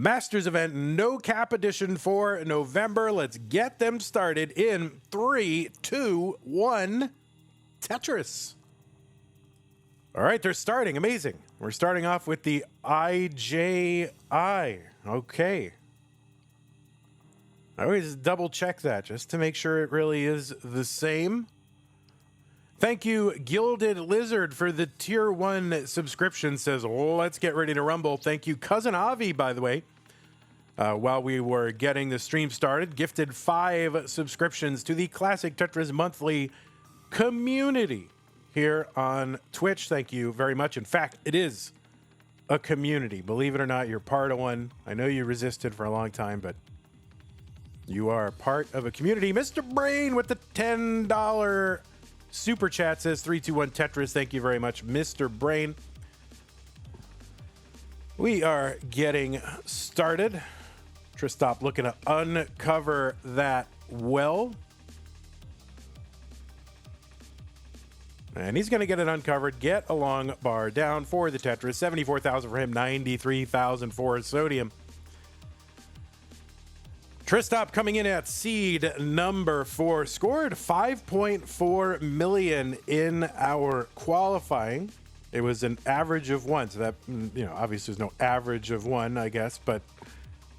Masters event, no cap edition for November. Let's get them started in 3, 2, 1. Tetris. All right, they're starting. Amazing. We're starting off with the IJI. Okay. I always double check that just to make sure it really is the same. Thank you, Gilded Lizard, for the Tier 1 subscription. Says, let's get ready to rumble. Thank you, Cousin Avi, by the way. While we were getting the stream started, gifted 5 subscriptions to the Classic Tetris Monthly community here on Twitch. Thank you very much. In fact, it is a community. Believe it or not, you're part of one. I know you resisted for a long time, but you are part of a community. Mr. Brain with the $10 super chat says 321 Tetris. Thank you very much, Mr. Brain. We are getting started. Tristop looking to uncover that well. And he's going to get it uncovered. Get a long bar down for the Tetris. 74,000 for him, 93,000 for Sodium. Tristop coming in at seed number 4. Scored 5.4 million in our qualifying. It was an average of 1. So that, obviously there's no average of 1, I guess. But,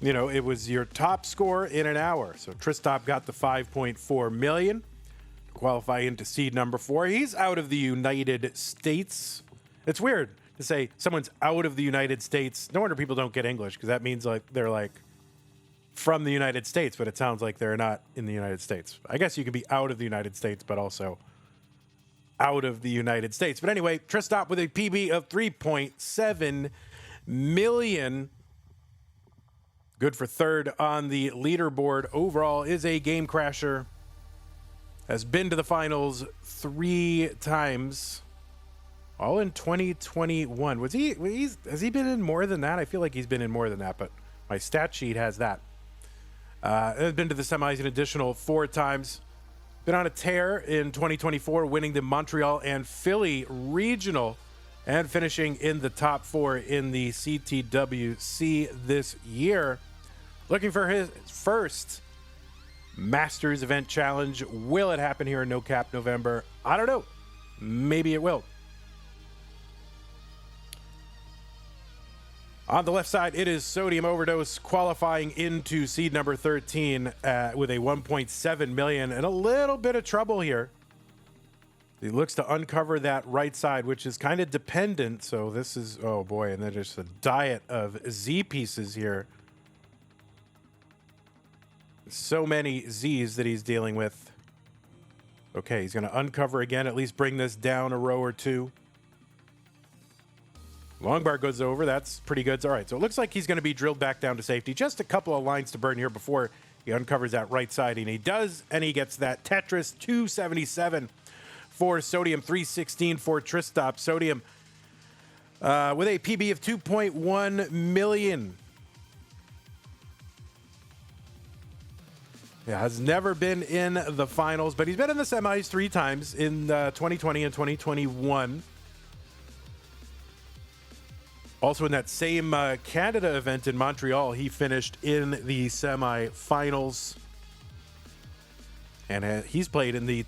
it was your top score in an hour. So Tristop got the 5.4 million. Qualify into seed number 4. He's out of the United States. It's weird to say someone's out of the United States. No wonder people don't get English, because that means they're from the United States, but it sounds like they're not in the United States. I guess you could be out of the United States, but also out of the United States. But anyway, Tristop with a PB of 3.7 million. Good for third on the leaderboard. Overall is a game crasher. Has been to the finals 3 times, all in 2021. Has he been in more than that? I feel like he's been in more than that, but my stat sheet has that. Has been to the semis an additional 4 times. Been on a tear in 2024, winning the Montreal and Philly regional and finishing in the top 4 in the CTWC this year. Looking for his first Masters event challenge. Will it happen here in No Cap November? I don't know. Maybe it will. On the left side, it is Sodium Overdose qualifying into seed number 13 with a 1.7 million and a little bit of trouble here. He looks to uncover that right side, which is kind of dependent. So this is, oh boy, and then there's a diet of Z pieces here. So many Z's that he's dealing with. Okay, he's going to uncover again, at least bring this down a row or 2. Long bar goes over. That's pretty good. All right, so it looks like he's going to be drilled back down to safety. Just a couple of lines to burn here before he uncovers that right side, and he does, and he gets that Tetris. 277 for Sodium, 316 for Tristop. Sodium with a PB of 2.1 million. Yeah, has never been in the finals, but he's been in the semis 3 times in 2020 and 2021. Also in that same Canada event in Montreal, he finished in the semifinals. And he's played in the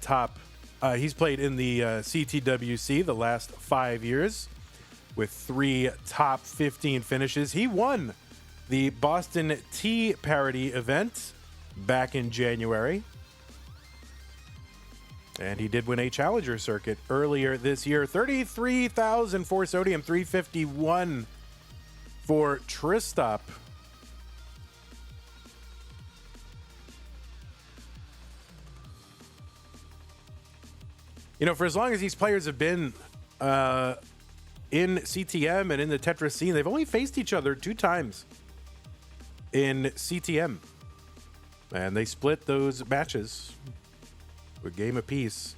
CTWC the last 5 years with 3 top 15 finishes. He won the Boston Tea Parody event back in January. And he did win a challenger circuit earlier this year. 33,000 for Sodium, 351 for Tristop. For as long as these players have been in CTM and in the Tetris scene, they've only faced each other 2 times in CTM. And they split those matches a game apiece.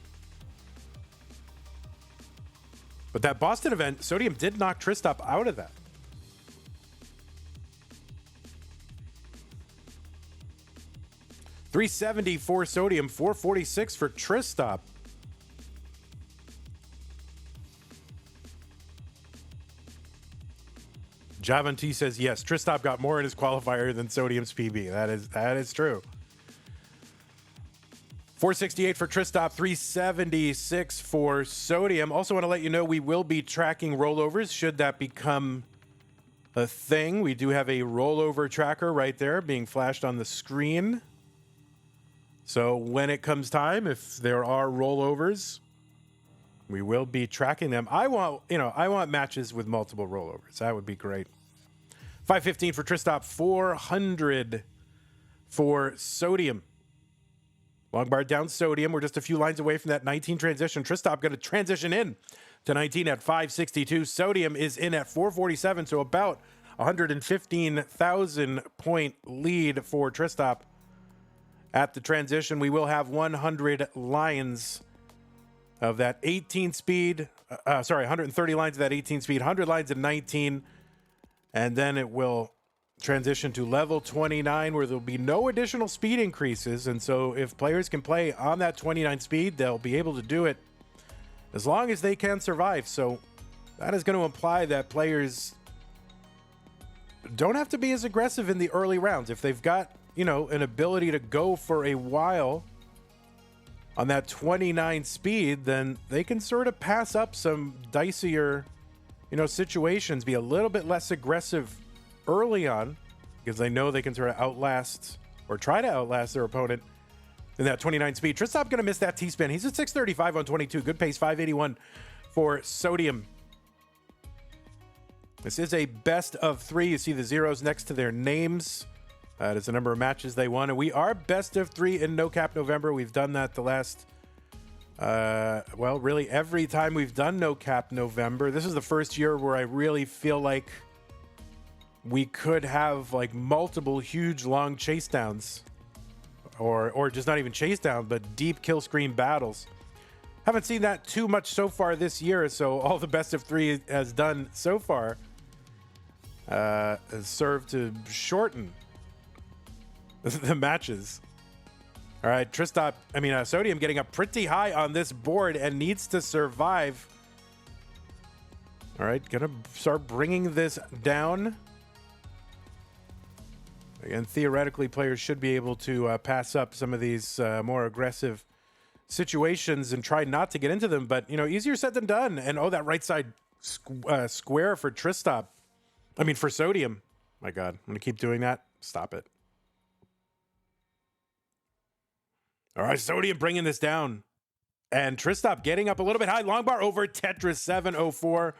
But that Boston event, Sodium did knock Tristop out of that. $370 for Sodium, $446 for Tristop. Javanti says yes. Tristop got more in his qualifier than Sodium's PB. That is true. 468 for Tristop, 376 for Sodium. Also want to let you know we will be tracking rollovers should that become a thing. We do have a rollover tracker right there being flashed on the screen. So when it comes time, if there are rollovers, we will be tracking them. I want matches with multiple rollovers. That would be great. 515 for Tristop, 400 for Sodium. Long bar down Sodium. We're just a few lines away from that 19 transition. Tristop going to transition in to 19 at 562. Sodium is in at 447, so about 115,000 point lead for Tristop. At the transition, we will have 100 lines of that 18 speed. 130 lines of that 18 speed, 100 lines of 19, and then it will transition to level 29 where there'll be no additional speed increases. And so if players can play on that 29 speed, they'll be able to do it as long as they can survive. So that is going to imply that players don't have to be as aggressive in the early rounds. If they've got, an ability to go for a while on that 29 speed, then they can sort of pass up some dicier, situations, be a little bit less aggressive early on because they know they can sort of outlast or try to outlast their opponent in that 29 speed. Tristop going to miss that T-spin. He's at 635 on 22. Good pace, 581 for Sodium. This is a best of 3. You see the zeros next to their names. That is the number of matches they won. And we are best of 3 in No Cap November. We've done that the last, really every time we've done No Cap November. This is the first year where I really feel like we could have like multiple huge long chase downs or just not even chase down, but deep kill screen battles. Haven't seen that too much so far this year. So all the best of 3 has done so far has served to shorten the matches. All right, Sodium getting up pretty high on this board and needs to survive. All right, gonna start bringing this down. Again, theoretically, players should be able to pass up some of these more aggressive situations and try not to get into them. But, easier said than done. And, that right side square for Tristop. For Sodium. My God, I'm going to keep doing that. Stop it. All right, Sodium bringing this down. And Tristop getting up a little bit high. Long bar over Tetris 704.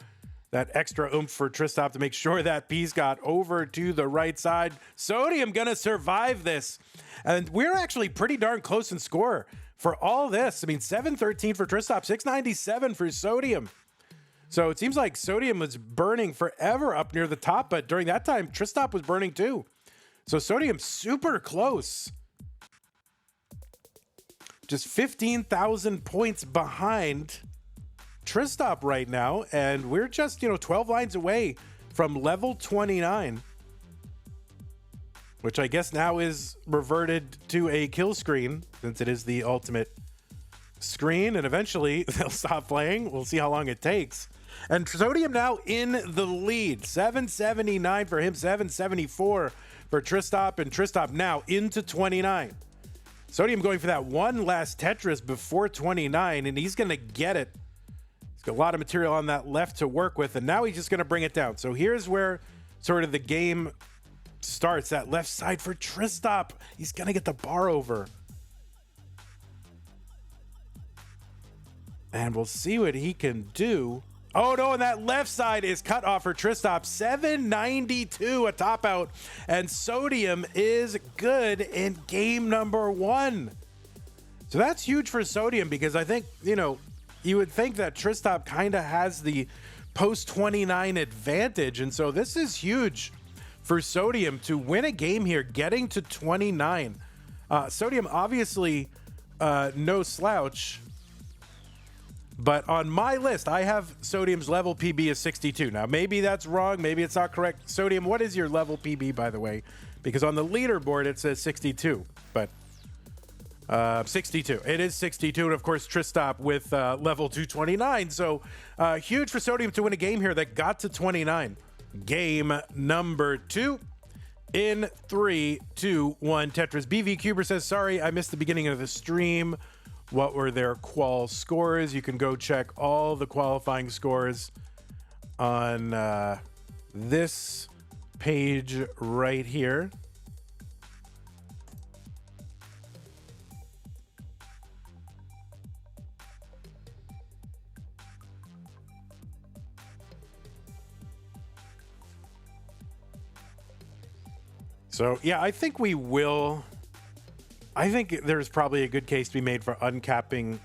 That extra oomph for Tristop to make sure that piece got over to the right side. Sodium gonna survive this. And we're actually pretty darn close in score for all this. 713 for Tristop, 697 for Sodium. So it seems like Sodium was burning forever up near the top, but during that time, Tristop was burning too. So Sodium super close. Just 15,000 points behind Tristop right now, and we're just 12 lines away from level 29, which I guess now is reverted to a kill screen since it is the ultimate screen, and eventually they'll stop playing. We'll see how long it takes. And Sodium now in the lead, 779 for him, 774 for Tristop, and Tristop now into 29. Sodium going for that one last Tetris before 29, and he's going to get it. A lot of material on that left to work with, and now he's just going to bring it down. So here's where sort of the game starts. That left side for Tristop. He's going to get the bar over. And we'll see what he can do. Oh no, and that left side is cut off for Tristop. 792, a top out. And Sodium is good in game number 1. So that's huge for Sodium because I think, you would think that Tristop kind of has the post-29 advantage. And so this is huge for Sodium to win a game here, getting to 29. Sodium, obviously, no slouch. But on my list, I have Sodium's level PB as 62. Now, maybe that's wrong. Maybe it's not correct. Sodium, what is your level PB, by the way? Because on the leaderboard, it says 62. But 62. It is 62. And, of course, Tristop with level 229. So huge for Sodium to win a game here that got to 29. Game number 2 in 3, 2, 1. Tetris. BV Cuber says, sorry, I missed the beginning of the stream. What were their qual scores? You can go check all the qualifying scores on this page right here. So, yeah, I think we will. I think there's probably a good case to be made for uncapping.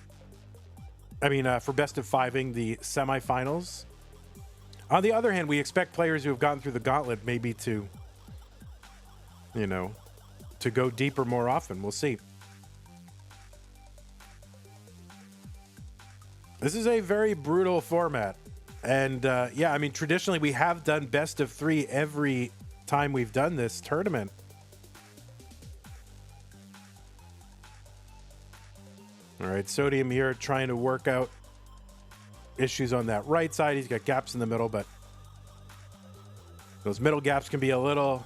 I mean, for best of fiving the semifinals. On the other hand, we expect players who have gotten through the gauntlet maybe to, you know, to go deeper more often. We'll see. This is a very brutal format. And, yeah, I mean, traditionally we have done best of 3 every time we've done this tournament. All right, Sodium here trying to work out issues on that right side. He's got gaps in the middle, but those middle gaps can be a little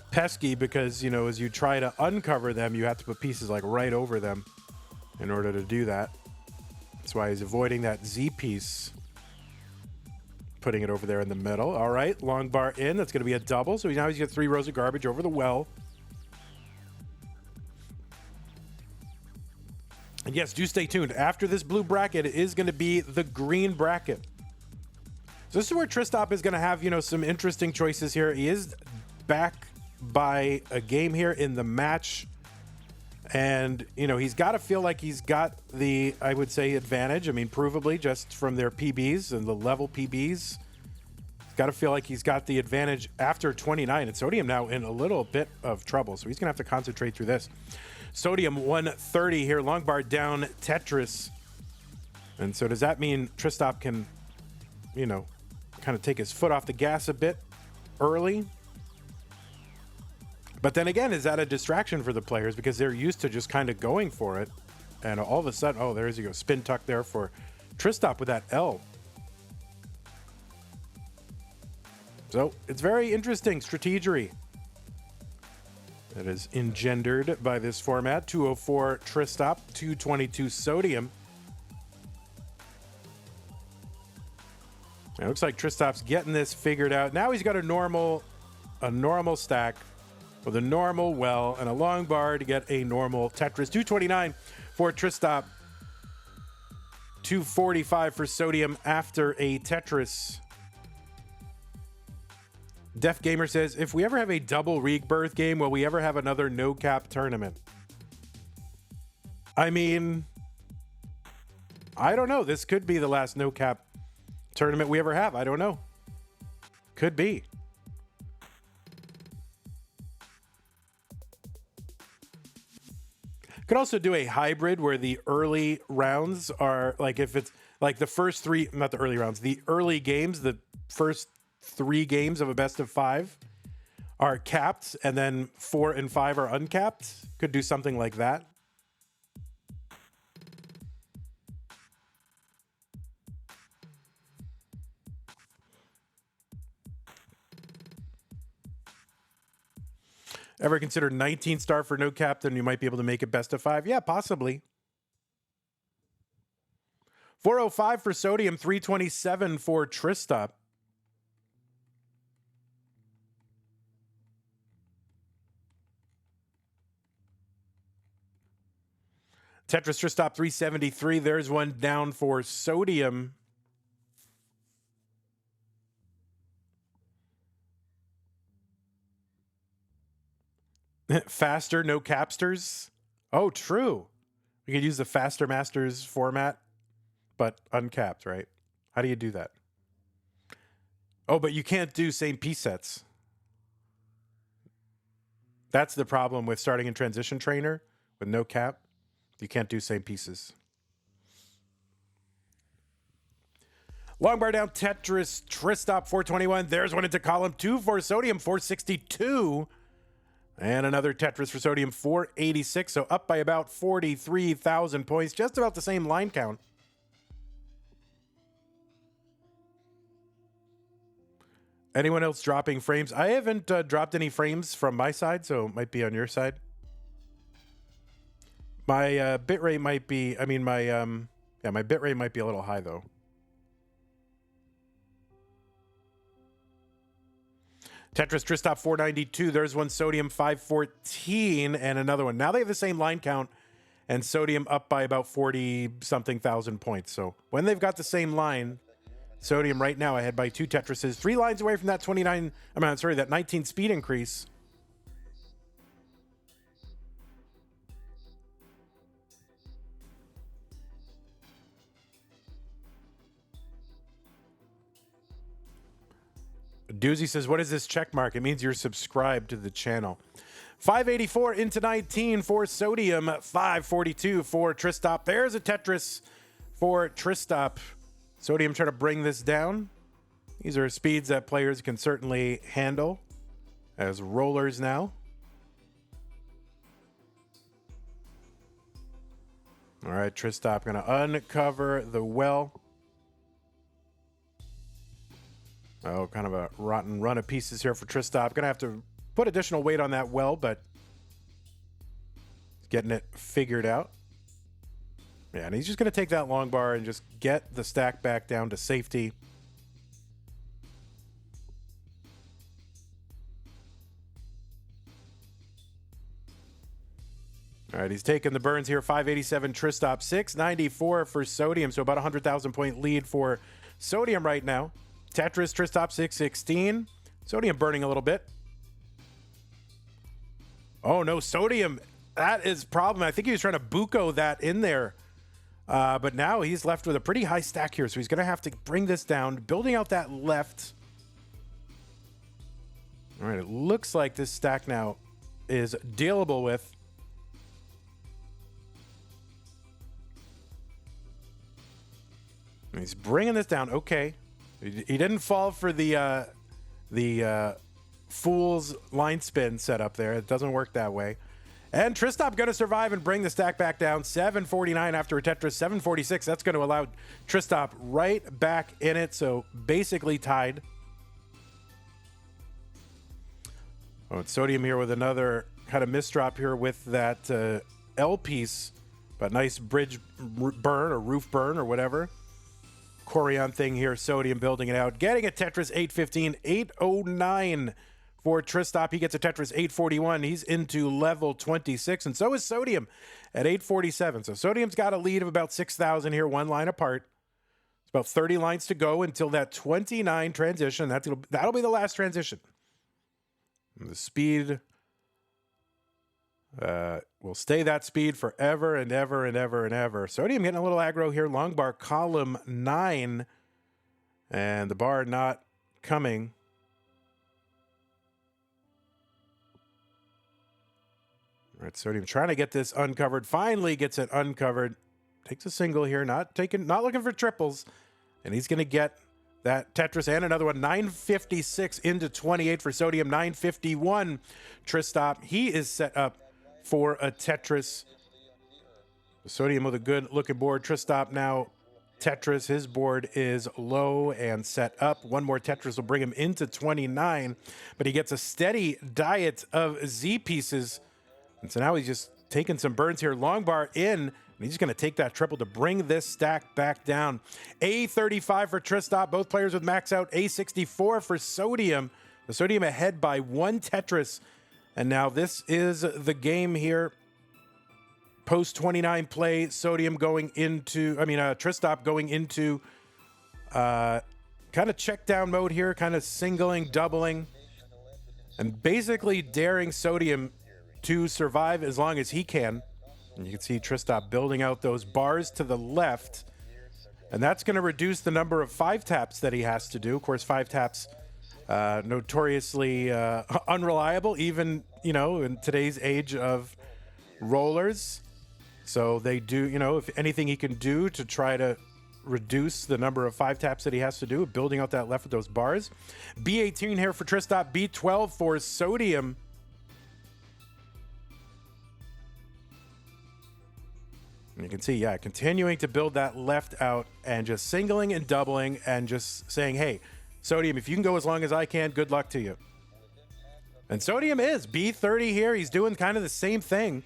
pesky because, you know, as you try to uncover them, you have to put pieces like right over them in order to do that. That's why he's avoiding that Z piece, putting it over there in the middle. All right, long bar in. That's going to be a double. So now he's got 3 rows of garbage over the well. And yes, do stay tuned. After this blue bracket, it is going to be the green bracket. So this is where Tristop is going to have, you know, some interesting choices here. He is back by a game here in the match. And, you know, he's got to feel like he's got the, I would say, advantage. I mean, provably, just from their PBs and the level PBs. He's got to feel like he's got the advantage after 29. And Sodium now in a little bit of trouble. So he's going to have to concentrate through this. Sodium 130 here, long bar down Tetris. And so does that mean Tristop can, you know, kind of take his foot off the gas a bit early? But then again, is that a distraction for the players because they're used to just kind of going for it? And all of a sudden, oh, there's you go, spin tuck there for Tristop with that L. So it's very interesting strategery that is engendered by this format. 204 Tristop, 222 Sodium. It looks like Tristop's getting this figured out. Now he's got a normal stack with a normal well and a long bar to get a normal Tetris. 229 for Tristop. 245 for Sodium after a Tetris. Def Gamer says, if we ever have a double rebirth game, will we ever have another no-cap tournament? I mean, I don't know. This could be the last no-cap tournament we ever have. I don't know. Could be. Could also do a hybrid where the early rounds are, like if it's like the first 3, not the early rounds, the early games, the first 3 games of a best of 5 are capped and then 4 and 5 are uncapped. Could do something like that. Ever consider 19 star for no cap, then you might be able to make it best of 5? Yeah, possibly. 405 for Sodium, 327 for Tristop. Tetris Tristop 373. There's one down for Sodium. Faster, no capsters. Oh, true. We could use the Faster Masters format, but uncapped, right? How do you do that? Oh, but you can't do same piece sets. That's the problem with starting in Transition Trainer with no cap. You can't do same pieces. Long bar down Tetris Tristop 421. There's one into column 2 for Sodium 462. And another Tetris for Sodium 486. So up by about 43,000 points. Just about the same line count. Anyone else dropping frames? I haven't dropped any frames from my side, so it might be on your side. My bitrate might be, my bitrate might be a little high though. Tetris Tristop 492. There's one. Sodium 514 and another one. Now they have the same line count, and Sodium up by about 40-something thousand points. So when they've got the same line, Sodium right now ahead by 2 Tetrises. 3 lines away from that that 19 speed increase. Doozy says, what is this check mark? It means you're subscribed to the channel. 584 into 19 for Sodium. 542 for Tristop. There's a Tetris for Tristop. Sodium trying to bring this down. These are speeds that players can certainly handle as rollers now. All right, Tristop going to uncover the well. Oh, kind of a rotten run of pieces here for Tristop. Going to have to put additional weight on that well, but getting it figured out. Yeah, and he's just going to take that long bar and just get the stack back down to safety. All right, he's taking the burns here. 587 Tristop, 694 for Sodium, so about 100,000 point lead for Sodium right now. Tetris, Tristop, 616. Sodium burning a little bit. Oh, no, Sodium. That is problem. I think he was trying to buco that in there. But now he's left with a pretty high stack here, so he's going to have to bring this down, building out that left. All right, it looks like this stack now is dealable with. He's bringing this down. Okay. He didn't fall for the fool's line spin setup there. It doesn't work that way. And Tristop going to survive and bring the stack back down. 749 after a Tetris. 746. That's going to allow Tristop right back in it. So basically tied. Oh, it's Sodium here with another kind of misdrop here with that L piece. But nice bridge burn or roof burn or whatever. Corian thing here, Sodium building it out, getting a Tetris 815, 809 for Tristop. He gets a Tetris 841. He's into level 26, and so is Sodium at 847. So Sodium's got a lead of about 6,000 here, one line apart. It's about 30 lines to go until that 29 transition. That'll be the last transition. And the speed will stay that speed forever and ever and ever and ever. Sodium getting a little aggro here. Long bar, column 9. And the bar not coming. All right, Sodium trying to get this uncovered. Finally gets it uncovered. Takes a single here. Not looking for triples. And he's going to get that Tetris and another one. 956 into 28 for Sodium. 951 Tristop. He is set up for a Tetris. Sodium with a good looking board. Tristop now Tetris. His board is low and set up. One more Tetris will bring him into 29, but he gets a steady diet of Z pieces. And so now he's just taking some burns here. Long bar in, and he's just going to take that triple to bring this stack back down. A35 for Tristop. Both players with max out. A64 for Sodium. The Sodium ahead by 1 Tetris. And now this is the game here. Post 29 play, Sodium going into, Tristop going into kind of check down mode here, kind of singling, doubling, and basically daring Sodium to survive as long as he can. And you can see Tristop building out those bars to the left. And that's going to reduce the number of 5 taps that he has to do. Of course, 5 taps notoriously unreliable, even, in today's age of rollers. So they do, if anything he can do to try to reduce the number of 5 taps that he has to do, building out that left with those bars. B18 here for Tristop, B12 for Sodium. And you can see, continuing to build that left out and just singling and doubling and just saying, hey, Sodium, if you can go as long as I can, good luck to you. And Sodium is B30 here. He's doing kind of the same thing.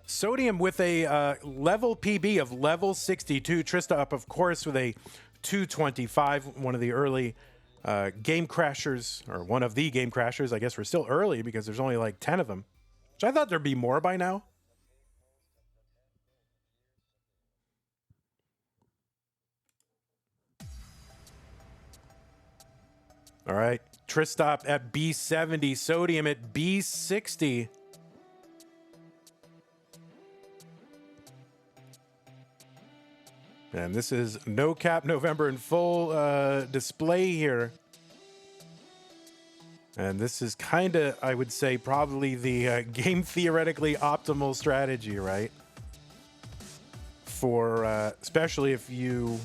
Sodium with a level PB of level 62. Tristop, of course, with a 225, one of the early game crashers, or one of the game crashers. I guess we're still early because there's only like 10 of them, which I thought there'd be more by now. All right, Tristop at B70, Sodium at B60. And this is No Cap November in full display here. And this is kind of, I would say, probably the game theoretically optimal strategy, right? For, especially if you,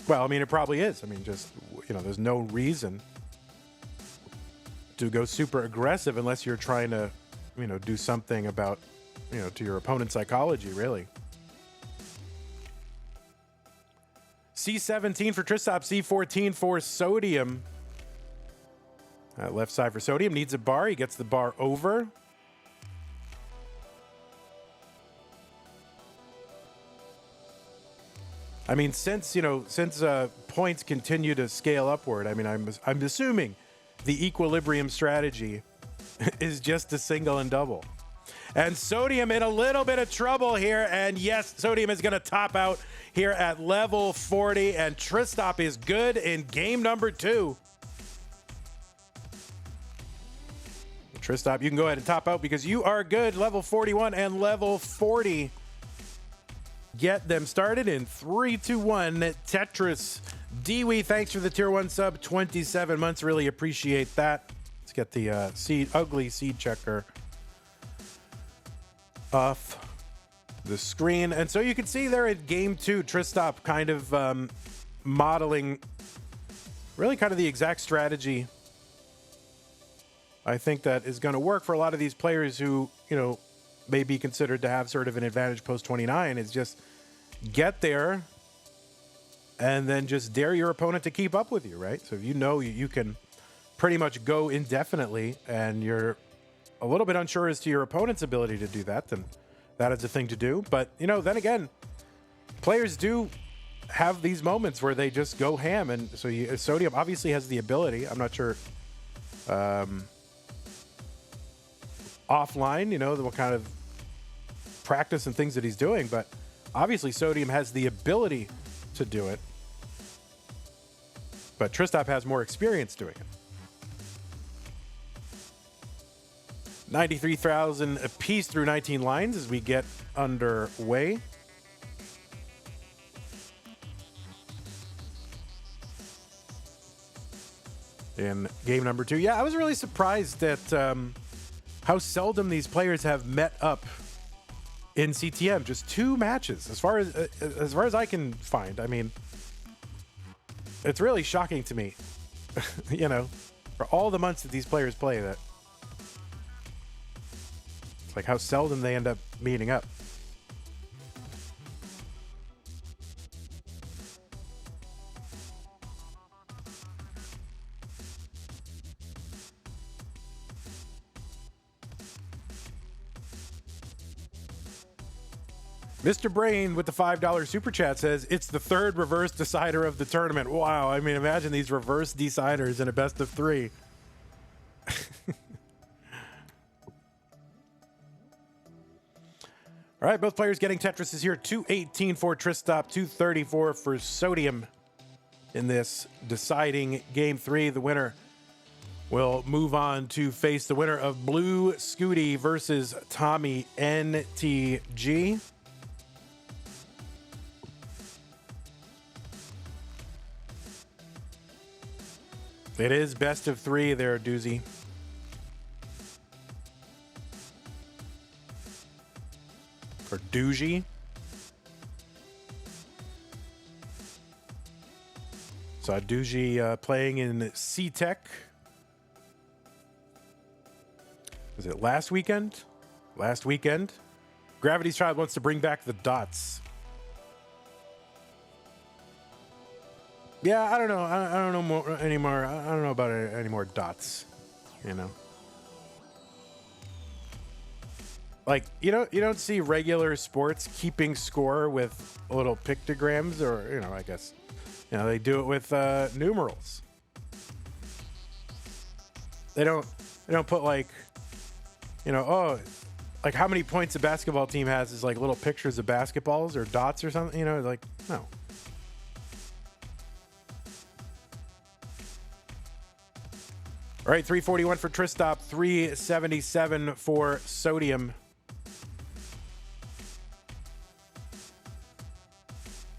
well, I mean, it probably is. I mean, just, you know, there's no reason to go super aggressive unless you're trying to, you know, do something about, you know, to your opponent's psychology, really. C17 for Tristop, C14 for Sodium. Left side for Sodium, needs a bar. He gets the bar over. I mean, since, you know, since points continue to scale upward, I mean, I'm assuming the equilibrium strategy is just a single and double. And Sodium in a little bit of trouble here. And yes, Sodium is going to top out here at level 40. And Tristop is good in game number 2. Tristop, you can go ahead and top out because you are good. Level 41 and level 40. Get them started in 3, 2, 1. Tetris. Dewey, thanks for the tier 1 sub. 27 months. Really appreciate that. Let's get the ugly seed checker off the screen. And so you can see there at game 2, Tristop kind of modeling really kind of the exact strategy I think that is going to work for a lot of these players who, you know, may be considered to have sort of an advantage post 29. Is just get there and then just dare your opponent to keep up with you, right? So if you know you can pretty much go indefinitely and you're a little bit unsure as to your opponent's ability to do that, then that is a thing to do. But, you know, then again, players do have these moments where they just go ham. And so Sodium obviously has the ability. I'm not sure offline, you know, what kind of practice and things that he's doing, but obviously Sodium has the ability to do it. But Tristop has more experience doing it. 93,000 apiece through 19 lines as we get underway. In game number 2. Yeah, I was really surprised at how seldom these players have met up in CTM. Just 2 matches, as far as I can find. I mean, it's really shocking to me, you know, for all the months that these players play, that it's like how seldom they end up meeting up. Mr. Brain with the $5 super chat says it's the 3rd reverse decider of the tournament. Wow, I mean, imagine these reverse deciders in a best of 3. All right, both players getting Tetris is here. 218 for Tristop, 234 for Sodium in this deciding game 3. The winner will move on to face the winner of Blue Scooty versus Tommy NTG. It is best of 3 there, Doozy. Or Doogie. Saw Doogie playing in C-Tech. Was it last weekend? Last weekend? Gravity's Child wants to bring back the dots. Yeah, I don't know. I don't know more anymore. I don't know about any more dots. You know, like you don't see regular sports keeping score with little pictograms, or I guess they do it with numerals. They don't put like like how many points a basketball team has is like little pictures of basketballs or dots or something. Like no. All right, 341 for Tristop, 377 for Sodium.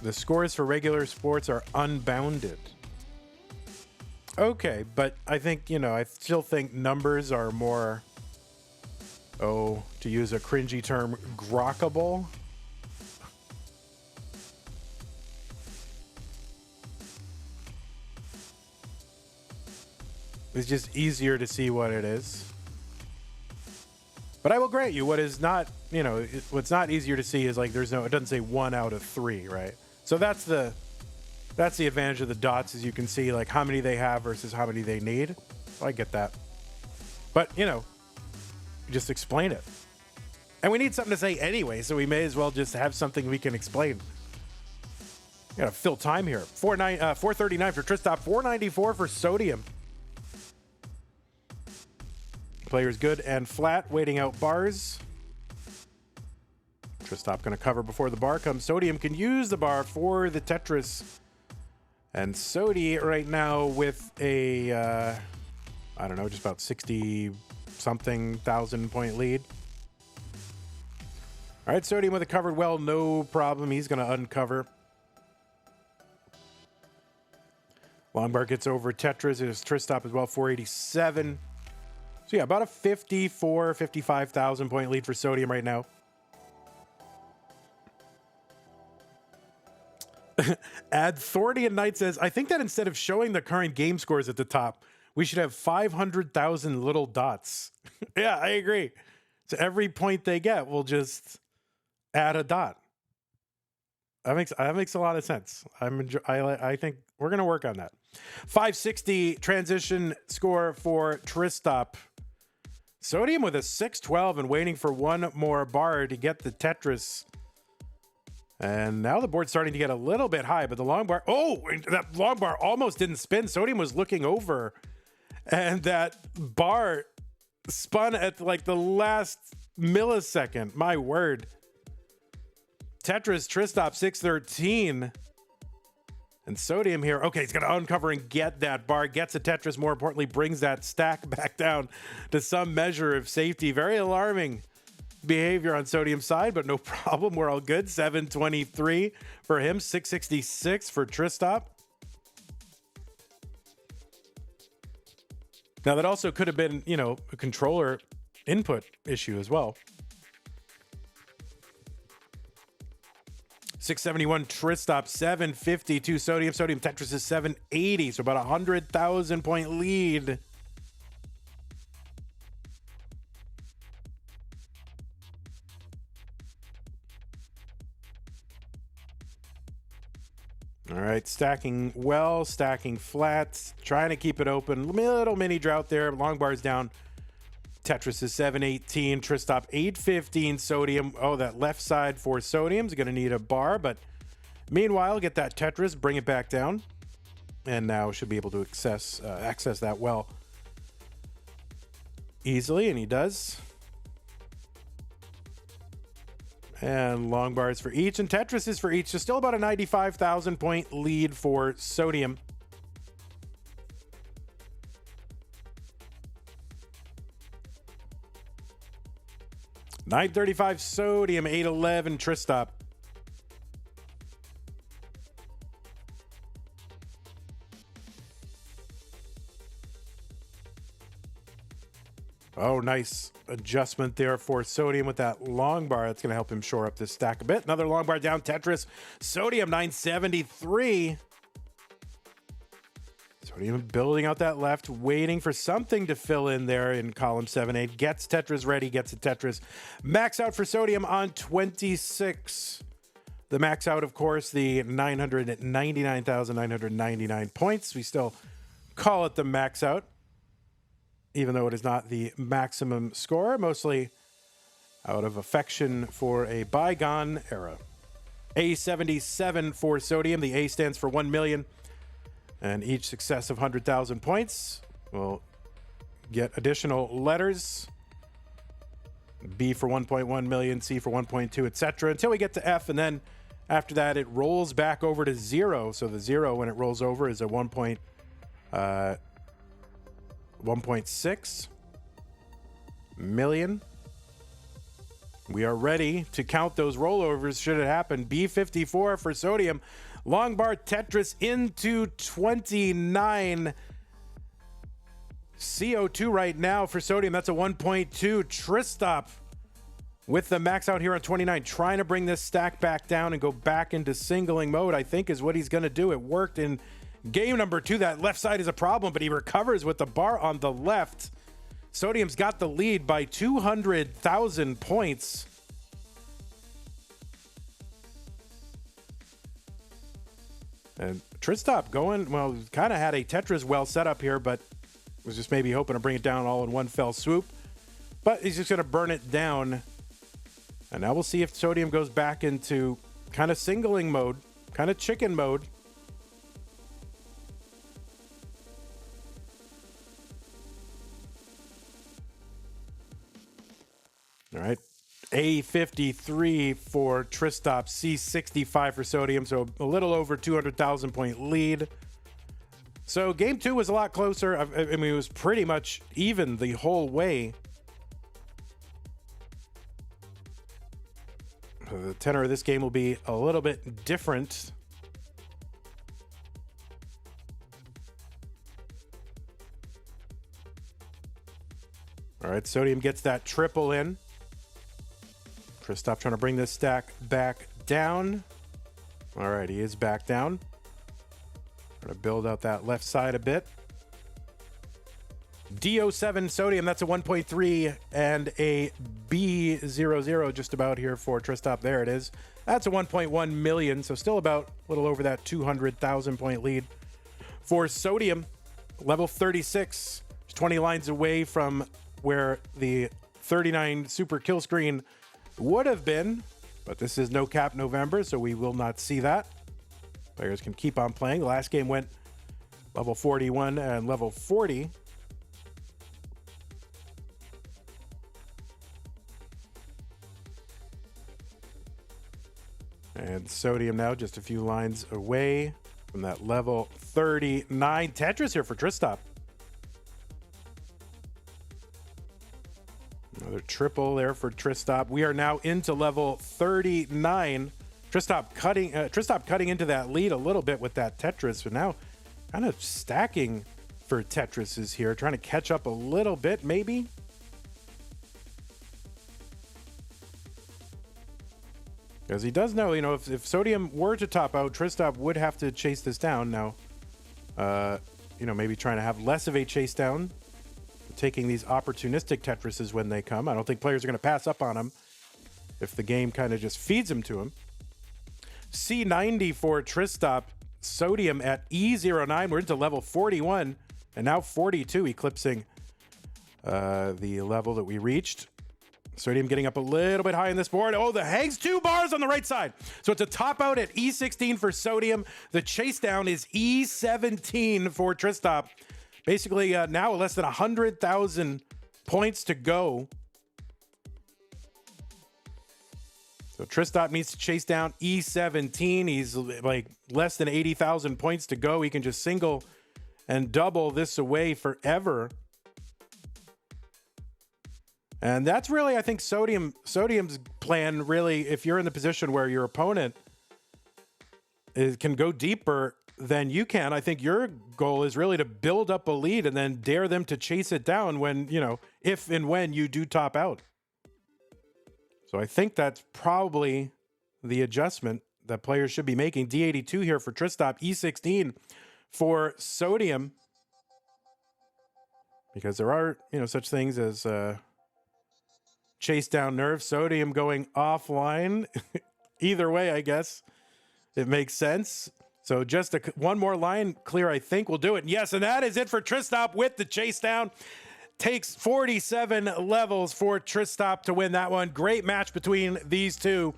The scores for regular sports are unbounded. Okay, but I think, I still think numbers are more, to use a cringy term, grokkable. It's just easier to see what it is. But I will grant you, what is not, what's not easier to see is like it doesn't say 1 out of 3, right? So that's the advantage of the dots, is you can see like how many they have versus how many they need. I get that. But, just explain it. And we need something to say anyway, so we may as well just have something we can explain. Gotta fill time here. 439 for Tristop, 494 for Sodium. Player's good and flat, waiting out bars. Tristop going to cover before the bar comes. Sodium can use the bar for the Tetris. And Sodi right now with a, I don't know, just about 60-something thousand point lead. All right, Sodium with a covered well, no problem. He's going to uncover. Long bar gets over Tetris. There's Tristop as well, 487. So yeah, about a 55,000 point lead for Sodium right now. Ad Thorny and Knight says, I think that instead of showing the current game scores at the top, we should have 500,000 little dots. Yeah, I agree. So every point they get, we'll just add a dot. That makes a lot of sense. I think we're gonna work on that. 560 transition score for Tristop. Sodium with a 612 and waiting for one more bar to get the Tetris. And now the board's starting to get a little bit high, but the long bar, that long bar almost didn't spin. Sodium was looking over, and that bar spun at like the last millisecond. My word. Tetris, Tristop, 613. And Sodium here. Okay, he's going to uncover and get that bar. Gets a Tetris. More importantly, brings that stack back down to some measure of safety. Very alarming behavior on Sodium's side, but no problem. We're all good. 723 for him. 666 for Tristop. Now, that also could have been, a controller input issue as well. 671 Tristop, 752 Sodium. Sodium Tetris is 780, so about 100,000 point lead. All right, stacking well, stacking flat, trying to keep it open. Little mini drought there. Long bars down. Tetris is 718, Tristop 815, Sodium. Oh, that left side for Sodium is going to need a bar, but meanwhile, get that Tetris, bring it back down, and now should be able to access that well easily, and he does. And long bars for each, and Tetris is for each, so still about a 95,000 point lead for Sodium. $935 Sodium, $811 Tristop. Oh, nice adjustment there for Sodium with that long bar. That's going to help him shore up this stack a bit. Another long bar down, Tetris. Sodium, 973. Sodium building out that left, waiting for something to fill in there in column 7-8. Gets Tetris ready, gets a Tetris. Max out for Sodium on 26. The max out, of course, the 999,999 points. We still call it the max out, even though it is not the maximum score, mostly out of affection for a bygone era. A77 for Sodium. The A stands for 1 million. And each successive 100,000 points will get additional letters. B for 1.1 million, C for 1.2, etc. until we get to F, and then after that it rolls back over to 0. So the 0 when it rolls over is a 1.6 million. We are ready to count those rollovers should it happen. B54 for Sodium. Long bar Tetris into 29. CO2 right now for Sodium. That's a 1.2. Tristop with the max out here on 29. Trying to bring this stack back down and go back into singling mode, I think, is what he's going to do. It worked in game number 2. That left side is a problem, but he recovers with the bar on the left. Sodium's got the lead by 200,000 points. And Tristop going, well, kind of had a Tetris well set up here, but was just maybe hoping to bring it down all in one fell swoop. But he's just going to burn it down. And now we'll see if Sodium goes back into kind of singling mode, kind of chicken mode. All right. A53 for Tristop, C65 for Sodium, so a little over 200,000 point lead. So game 2 was a lot closer. I mean, it was pretty much even the whole way. The tenor of this game will be a little bit different. All right, Sodium gets that triple in. Tristop trying to bring this stack back down. All right, he is back down. Trying to build out that left side a bit. DO7 Sodium, that's a 1.3 and a B00 just about here for Tristop. There it is. That's a 1.1 million, so still about a little over that 200,000 point lead for Sodium. Level 36, 20 lines away from where the 39 super kill screen would have been, but this is no cap November, so we will not see that. Players can keep on playing. The last game went level 41 and level 40. And Sodium now just a few lines away from that level 39. Tetris here for Tristop. Another triple there for Tristop. We are now into level 39. Tristop cutting into that lead a little bit with that Tetris, but now kind of stacking for Tetris is here, trying to catch up a little bit, maybe. Because he does know, if Sodium were to top out, Tristop would have to chase this down. Now, maybe trying to have less of a chase down, taking these opportunistic Tetrises when they come. I don't think players are going to pass up on them if the game kind of just feeds them to him. C90 for Tristop. Sodium at E09. We're into level 41 and now 42, eclipsing the level that we reached. Sodium getting up a little bit high on this board. Oh, the Hags, 2 bars on the right side. So it's a top out at E16 for Sodium. The chase down is E17 for Tristop. Basically, now less than 100,000 points to go. So Tristop needs to chase down E17. He's like less than 80,000 points to go. He can just single and double this away forever. And that's really, I think, Sodium's plan, really, if you're in the position where your opponent can go deeper than you can. I think your goal is really to build up a lead and then dare them to chase it down when, if and when you do top out. So I think that's probably the adjustment that players should be making. D82 here for Tristop, E16 for Sodium. Because there are, such things as chase down nerves. Sodium going offline. either way, I guess it makes sense. So just one more line clear, I think will do it. Yes, and that is it for Tristop with the Chasedown. Takes 47 levels for Tristop to win that one. Great match between these two.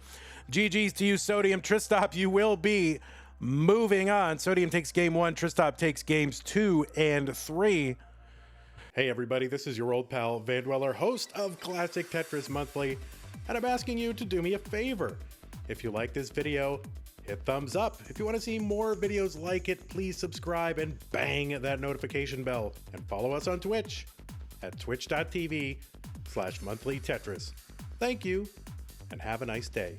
GG's to you, Sodium. Tristop, you will be moving on. Sodium takes game 1. Tristop takes games 2 and 3. Hey, everybody. This is your old pal, Vandweller, host of Classic Tetris Monthly. And I'm asking you to do me a favor. If you like this video, hit thumbs up. If you want to see more videos like it, please subscribe and bang that notification bell. And follow us on Twitch at twitch.tv/monthlytetris. Thank you, and have a nice day.